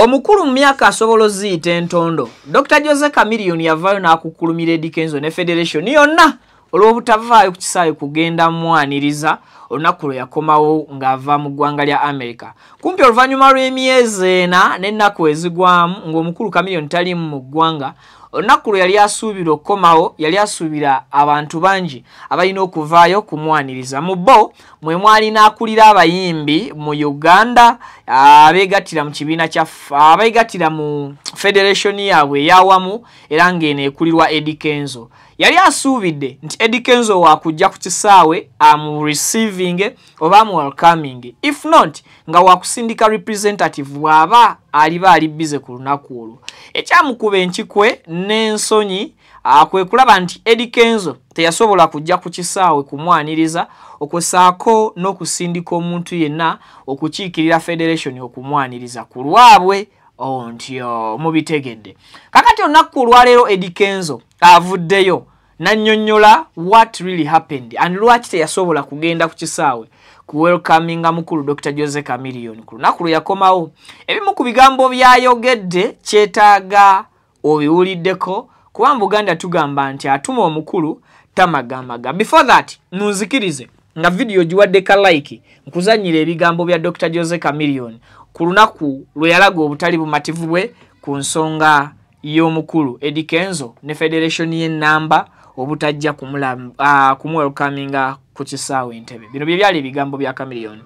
Omukulu mu myaka asobola ziyita entondo. Dr. Jose Chameleone yavaayo n'akukulumira Eddie Kenzo ne Federation yonna olw'obutavaayo ku kisaawe kugenda mwaniriza olunaku lwe yakomawo ng'ava mu ggwanga lya America. Kumpi oluvannyuma lw'emyezi ena n'ennaku ezigwamu ng'omukulu Chameleone tali mu ggwanga, olunaku lwe yali asuubira okukomawo yali asuubira abantu bangi abalina okuvaayo kumwaniriza. Mu bo mwe mwalina akulira abayimbi mu Uganda abeegattira mu kibiina kya abeegattira mu Federation yaabwe eyawamu era ng'eno ekulirwa Eddie Kenzo. Yali asuubidde nti Eddie Kenzo wakujja ku kisaawe receiving oba welcoming, if not nga wakusindika representative bw'aba aliba ali bize ku lunaku olwo. Ekyamukuba enkikwe n'ensonyi kwe kulaba nti Eddie Kenzo teyasobola kujja ku kisaawe kumwaniriza okusaako n'okusindika omuntu yenna okukiikirira Federation okumwaniriza ku lwabwe ontyo mubitegedde. Kakati olunaku olwaleero Eddie Kenzo avuddeyo nannyonnyola what really happened and lwaki teyasobola kugenda ku kisaawe ku welcoming mukulu Dr. Jose Chameleone ku lunaku lwe yakomawo. Ebimu ku bigambo byayogedde kyetaaga obiwuliddeko kuba mu Buganda tugamba nti atuma omukulu tamagamaga. Before that nunzikirize nga video giwadde ka like nkuzannyira ebigambo bya Dr. Jose Chameleone ku lunaku lwe yalaga obutali bumativu bwe ku nsonga y'omukulu Eddie Kenzo ne Federation y'ennamba obutajja kumwelkaminga ku kisaawe Entebbe. Bino bye byali ebigambo bya Chameleone.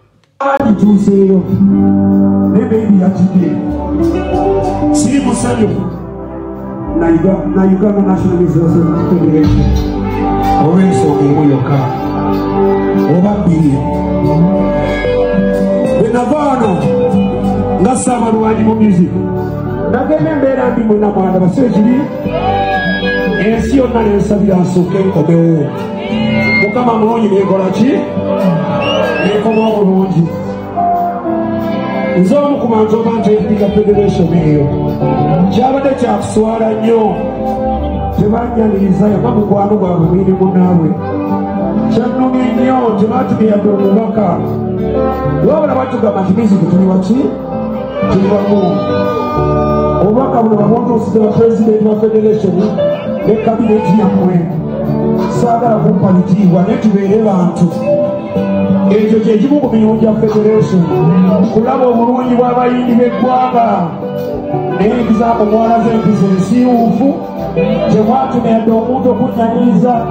Na Uganda National Resources Federation owenso omuyoka oba bbiri benavano nga Ssabalwanyi mu music nagenda embeera ndi mwena mwana basekiri ensi yonna nensabira nsooke nkomewo Mukama mulungi nekola ki nekoma obulungi nze omu ku bantu abantu epiga Federation eyo kyabadde kyakuswala nnyo tebanyanirizayo nga mukwano gwabwe mwine munnaabwe kyannumye nnyo tebatumiyadde omubaka lwabula batugamba nti music tuli waki tuli wamu obubaka buno babwotuusize ba president wa Federation ne kabineti yammwe saagala kumpalitiibwa naye tubeere bantu ekyo kyekimu ku mirimu gya Federation kulaba obulungi bw'abayindi b'eggwanga naye ekizaako mwalaze empisa ensiiwuufu temwatumyadde omuntu okunyanyiriza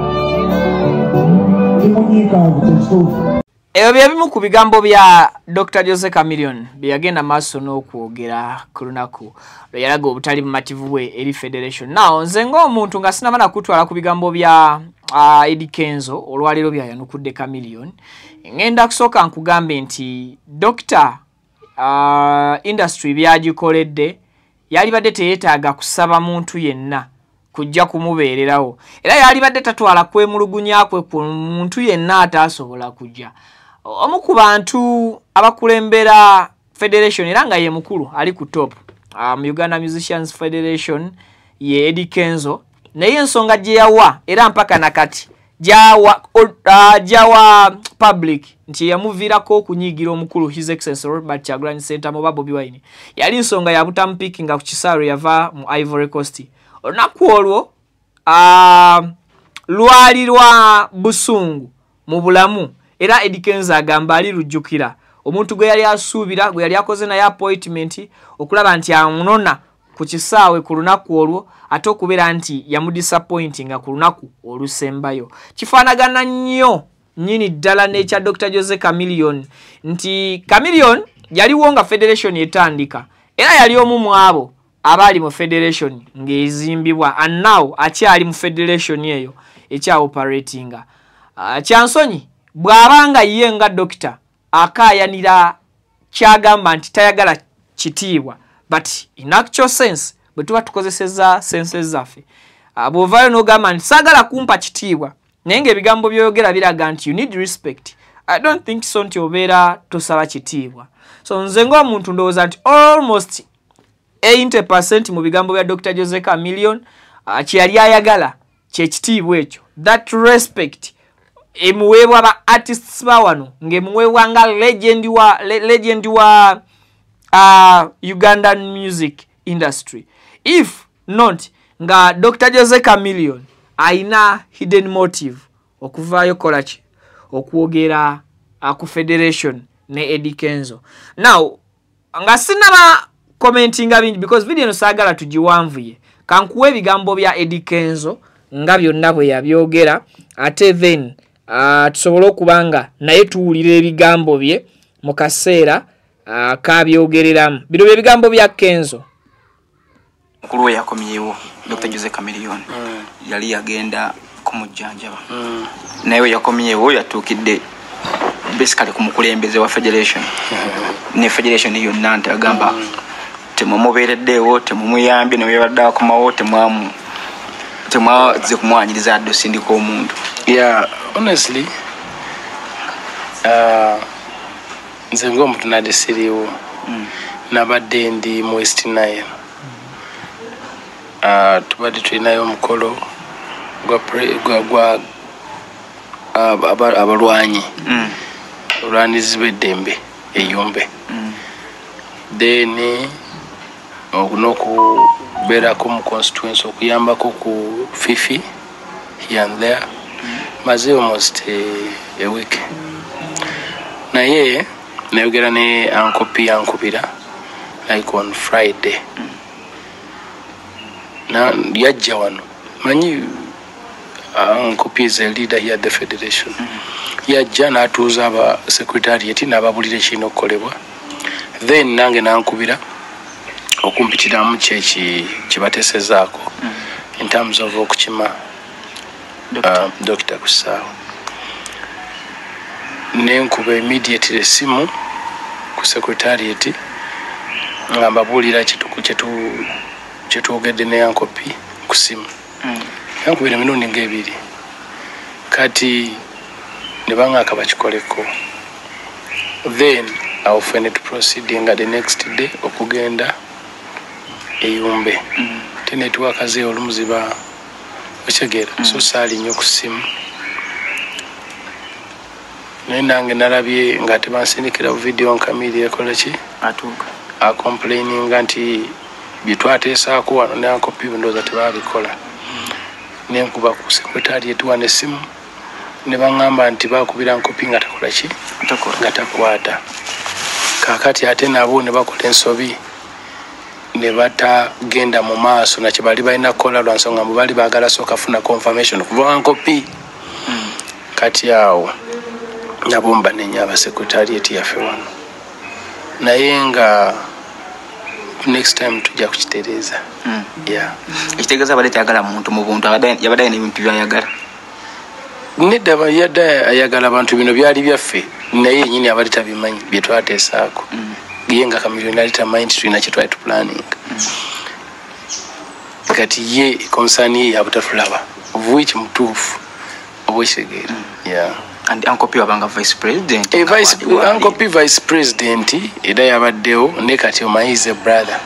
limunyiikaavu kyekituufu. Ebyo bye bimu ku bigambo bya Dr. Jose Chameleone bye yagenda maaso n'okwogera ku lunaku lwe yalaga obutali bumativu bwe eri Federation. Now nze ng'omuntu nga sinaba nakutwala ku bigambo bya Eddie Kenzo olwaleero byayanukudde Chameleone, ngenda kusooka nkugambe nti Dr. Industry byagikoledde yali badde teyeetaaga kusaba muntu yenna kujja kumubeererawo, era yali badde tatwala kwemulugunya kwe ku muntu yenna ataasobola kujja. Omu ku bantu abakulembera Federation era nga ye mukulu ali ku top Uganda Musicians Federation ye Eddie Kenzo, naye ensonga gye yawa era mpaka nakati jawa public nti yamuviirako okunyiigira omukulu His Excellency Robert Kyagulanyi Ssentamu oba Bobi Wine yali nsonga ya butampickinga ku kisaawe yava mu Ivory Coast. Olunaku olwo lwali lwa busungu mu bulamu era Eddie Kenzo agamba ali lujjukira omuntu gwe yali asuubira gwe yali akoze naye appointment okulaba nti amunona ku kisaawe ku lunaku olwo ate okubeera nti yamudisappointinga ku lunaku olusembayo. Kifaanagana nnyo nnyini ddala n'ekya Dr. Jose Chameleone nti Chameleone yaliwo nga Federation etandika era yali omu mu abo abaali mu Federation ng'ezimbibwa and now akyali mu Federation eyo ekya operatinga. Kyansonyi bw'abanga ye nga Dr. akaayanira kyagamba nti tayagala kitiibwa, but in actual sense bwe tuba tukozeseza senses zaffe bw'ovaayo n'ogamba nti saagala kumpa kitiibwa naye ng'ebigambo by'oyogera biraga nti you need respect, I don't think so nti obeera tosaba kitiibwa. So nze ng'omuntu ndowooza nti almost 80% mu bigambo bya Dr. Jose Chameleone kyeyali ayagala kyekitiibwa ekyo, that respect emuweebwa ba artists ba wano ng'emuweebwa nga legend wa Ugandan music industry. If not, nga Dr. Jose Chameleone aina hidden motive okuvayo kolachi okuogera ku federation ne Eddie Kenzo. Now nga sinaba commentinga bingi because video no sagala tujiwanvuye kankuwe bigambo bya Eddie Kenzo nga byonna bwe yabyogera ate then tusobola okubanga naye tuwulira ebigambo bye mu kaseera kabyogereramu. Bino bye bigambo bya Kenzo. Mukulu we yakomyewo Dr. Jose Chameleone yali yagenda kumujjanjaba naye yakomyewo yatuukidde basically ku mukulembeze wa federation ne federation yonna nti agamba temumubeereddeewo temumuyambye ne yabadde akomawo temwaze kumwanyiriza addo sindika omuntu. Yeah, honestly nze ng'omuntu nadesiriwo nabadde ndi mu West Nile. Tubadde tulinayo omukolo gwa abalwanyi olwanizi b'eddembe eyumbe then okubeerako mu constituency okuyambako ku Fifi here and there maze almost a week naye nayogera ne Uncle yankubira like on Friday na yajja wano manyi Uncle is a leader here at the federation yajja n'atuuza aba secretariat n'ababulira kino okukolebwa then nange nankubira okumpitiramu kibateesezaako in terms of okukima Dr. Kusaawo nenkuba immediately essimu ku secretariat nga mbabuulira kyetwogedde ne Uncle ku simu yankubira emirundi ng'ebiri kati ne baŋŋaaka bakikoleko then awufene to proceeding the next day okugenda eyumbe te network ze olumuziba okitegeera so saali nnyo ku simu naye nange nalabye nga tebansindikira video nkamiri ekola ki atuuka complaininga nti byetwateesaako wano ne Uncle ndowooza tebabikola nenkuba ku secretariat wane essimu ne baŋŋamba nti bakubira Uncle nga takola ki nga takwata kakati ate nabo ne bakola ensobi ne batagenda mu maaso nakyo bali balina kukola lwa nsonga mbu bali baagala sooka funa confirmation kuva Uncle kati awo nabo mbanenya abasecretariat yaffe wano naye nga next time tujja kukitereeza ekitegeeza abadde tayagala muntu mu buntu yabadde n'ebintu byayagala nedda yadde ayagala abantu bino byali byaffe naye yennyini abali tabimanyi bye twateesaako ye nga Chameleone ali tamanyi nti tulina kye twali tupulaning kati ye konsani ye yabutatulaba which mutuufu oba ekitegeera and Uncle wabanga vice president Uncle vice president era yabaddewo ne kati omayize brother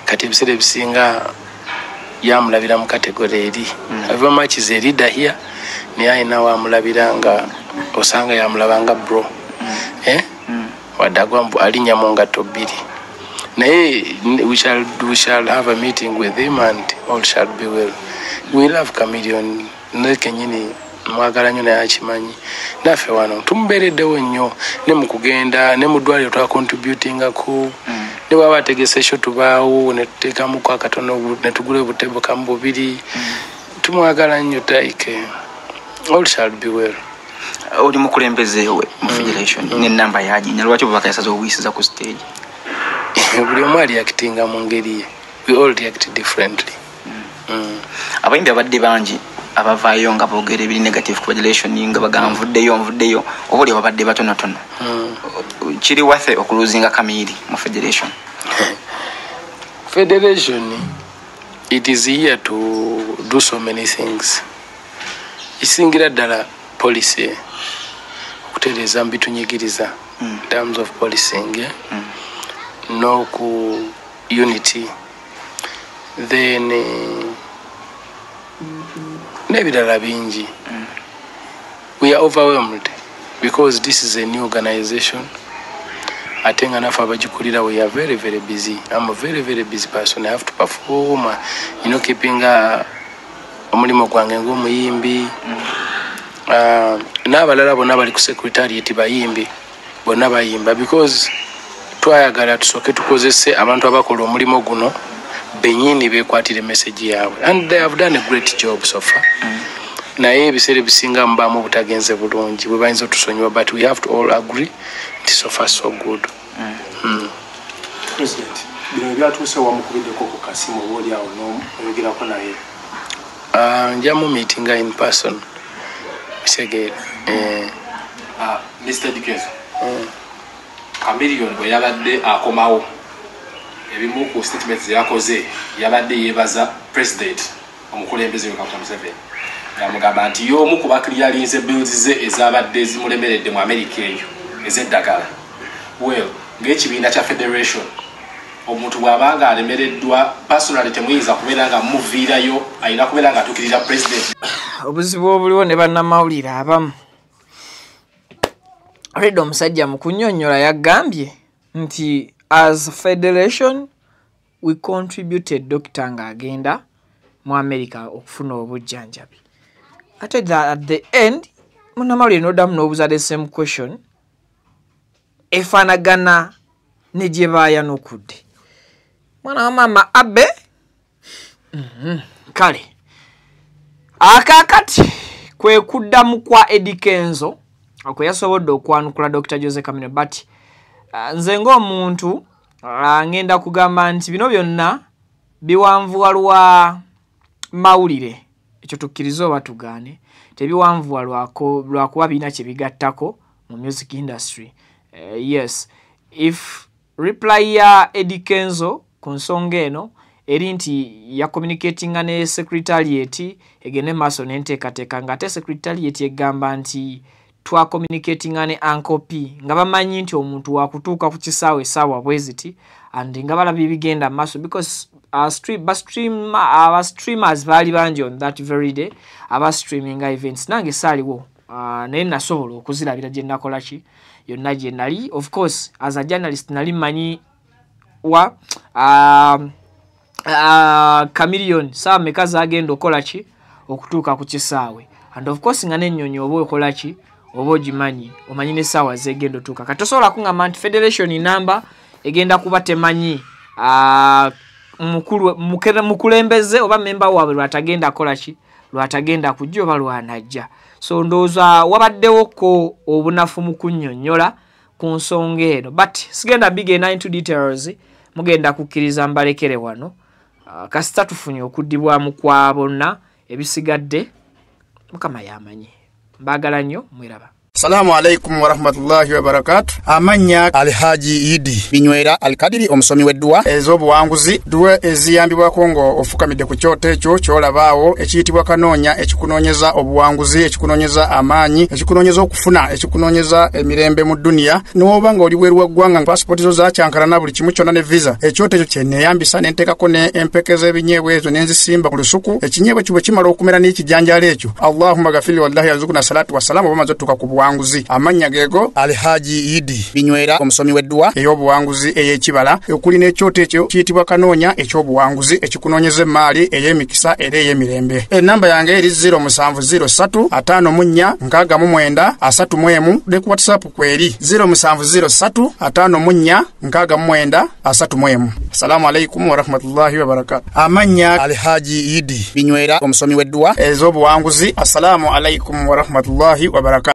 kati ebiseera ebisinga yamulabira mu kategori eri ava matches erida here naye ayina wamulabira nga osanga yamulabanga bro wadagwa mbu alinya mu ngatto bbiri naye we shall have a meeting with him and all shall be well. We love Chameleone ne kenyini mwagala nnyo naye akimanyi naffe wano tumubeereddewo nnyo ne mu kugenda ne mu ddwaliro twa contributinga ku ne bwaba ategese ekyo tubaawo ne tuteekamuko akatono ne tugula obutebo kamu bubiri tumwagala nnyo taike all shall be well. Oli mukulembeze we mu federation ne namba yaginya lwaki bubaka yasaza obuyisiza ku stage buli omu ali actinga mu ngeri ye we all react differently. Abayimbi abadde bangi abavaayo nga boogera ebiri negative ku federation nga bagamba nvuddeyo obuli abadde batonotono kiri wathe okuluzinga Chameleone mu federation. Federation it is here to do so many things. Isingira ddala policy okutereeza mbitunyigiriza in terms of policing no ku unity then nebirala bingi. We are overwhelmed because this is a new organization ate nga nafe abagikulira we are very very busy. I'm a very very busy person. I have to perform, keeping omulimu gwange ng'omuyimbi. N'abalala bonna bali ku secretariat bayimbi bonna bayimba because twayagala tusooke tukozese abantu abakola omulimu guno benyini bekwatire message yaabwe, and they have done a great job so far. Naye ebiseera ebisinga mubamu obutagenze bulungi bwe bayinza otusonyiwa, but we have to all agree nti so far so good. President, bino byatuuse wamukubiddeko ku kasimu oba oli awo n'oyogerako naye? Njamu meeting in person. Mr. Dickenson, Chameleone bwe yabadde akomawo ebimu ku statements yakoze, yabadde yeebaza president omukulembeze we Kaguta Museveni, yamugamba nti y'omu ku bakiriyalinze bills ze ezabadde zimulemeredde mu America eyo ez'eddagala. Well, ng'ekibiina kya federation omuntu bw'abanga alemereddwa personally temuyinza kubeera nga muviirayo, alina kubeera nga atuukirira president. Obuzibu obuliwo ne bannamawulire abamu. Already omusajja mu kunnyonnyola yagambye nti as federation we contributed Dr. ng'agenda mu America okufuna obujjanjabi. Ate at the end munnamawulire n'oddamu n'obuuza the same question efaanagana ne gye baayanukudde. Mwana wa mama Abe kale akakati kwe kuddamu kwa Eddie Kenzo okwe yasobodde okwanukula Dr. Jose Chameleone, but nze ng'omuntu ngenda kugamba nti bino byonna biwanvuwa lwa mawulire, ekyo tukkiriza oba tugaane, tebiwanvuwa lwakuba birina kye bigattako mu music industry. Yes, if reply ya Eddie Kenzo ku nsonga eno eri nti ya communicatinga ne secretariat egene maaso n'enteekateeka ng'ate secretariat egamba nti twa communicatinga ne Uncle P nga bamanyi nti omuntu wakutuuka ku kisaawe essaawa bweziti and nga balabye bigenda maaso because streamers baali bangi on that very day streaming events. Nange saaliwo naye nasobola okuzirabira gye nakola ki yonna gye nali. Of course as a journalist nali manyi wa Chameleone saa meka zagenda okola ki okutuuka ku kisaawe, and of course nga n'ennyonyi oba okola ki oba ogimanyi omanyi n'essaawa zegenda otuuka. Kati tosobola kuŋŋamba nti federation namba egenda kuba temanyi mukulembeze oba memba waabwe lwatagenda akola ki lwatagenda kujja oba lwanajja. So ndowooza wabaddewoko obunafu mu kunnyonnyola ku nsonga eno, but sigenda bigenda into details, mugenda kukkiriza mbalekere wano. Kasita tufunye okuddibwamu kwa bonna ebisigadde Mukama yamanyi. Mbagala nnyo, mweraba. Assalamu alaikum wa rahmatullahi wa barakatuh. Amanya Alhaji Idi Binywera Alkadiri omusomi weddwa ez'obuwanguzi duwe eziyambibwa kongo ofukamidde ku kyoto ekyo kyolabaawo ekiyitibwa kanoonya ekikunoonyeza obuwanguzi, ekikunoonyeza amaanyi, ekikunoonyeza okufuna, ekikunoonyeza emirembe mu dunia. N'oba nga oli bweru wa ggwanga passport zo zakyankalana buli kimu kyonna ne visa, ekyoto ekyo kye neeyambisa ne nteekako ne empeke z'ebinyeebwa ezo ne nzisimba ku lusuku. Ekinyeebwa kyo bwe kimala okumera n'ekijanjaalo ekyo, Allahumma ghafir wallahi yarzuqna salatu wassalamu oba maze otuuka ku buwanguzi. Amanya gego Alhaji Idi Binywera omusomi weddwa ey'obuwanguzi ey'ekibala okuli n'ekyoto ekyo kiyitibwa kanoonya eky'obuwanguzi ekikunoonyeza emaali ey'emikisa era ey'emirembe. Enamba yange eri 0703546931 ne ku WhatsApp kweri 0703546931. Assalamu alaikum wa rahmatullahi wa barakatuh. Amanya Alhaji Idi Binywera omusomi weddwa ez'obuwanguzi. Assalamu alaikum wa rahmatullahi wa barakatuh.